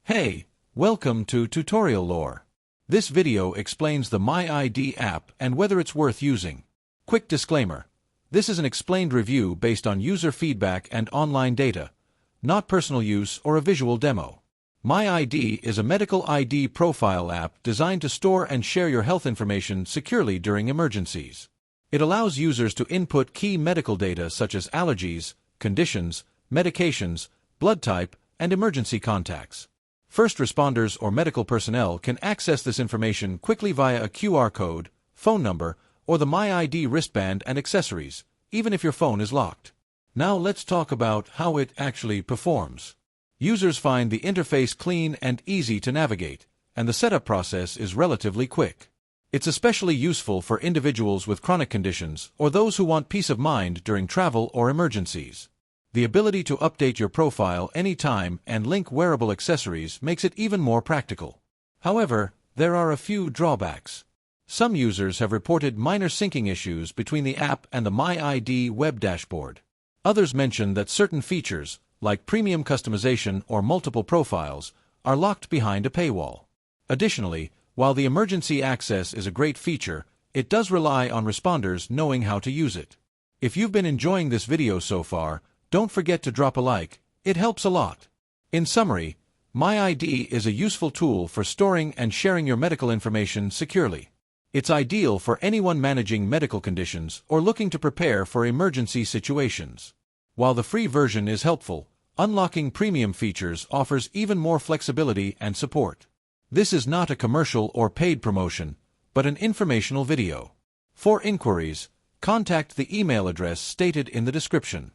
Hey, welcome to Tutorial Lore. This video explains the Myid app and whether it's worth using. Quick disclaimer. This is an explained review based on user feedback and online data, not personal use or a visual demo. Myid is a medical ID profile app designed to store and share your health information securely during emergencies. It allows users to input key medical data such as allergies, conditions, medications, blood type, and emergency contacts. First responders or medical personnel can access this information quickly via a QR code, phone number, or the Myid wristband and accessories, even if your phone is locked. Now let's talk about how it actually performs. Users find the interface clean and easy to navigate, and the setup process is relatively quick. It's especially useful for individuals with chronic conditions or those who want peace of mind during travel or emergencies. The ability to update your profile anytime and link wearable accessories makes it even more practical. However, there are a few drawbacks. Some users have reported minor syncing issues between the app and the Myid web dashboard. Others mention that certain features, like premium customization or multiple profiles, are locked behind a paywall. Additionally, while the emergency access is a great feature, it does rely on responders knowing how to use it. If you've been enjoying this video so far, don't forget to drop a like, it helps a lot. In summary, Myid is a useful tool for storing and sharing your medical information securely. It's ideal for anyone managing medical conditions or looking to prepare for emergency situations. While the free version is helpful, unlocking premium features offers even more flexibility and support. This is not a commercial or paid promotion, but an informational video. For inquiries, contact the email address stated in the description.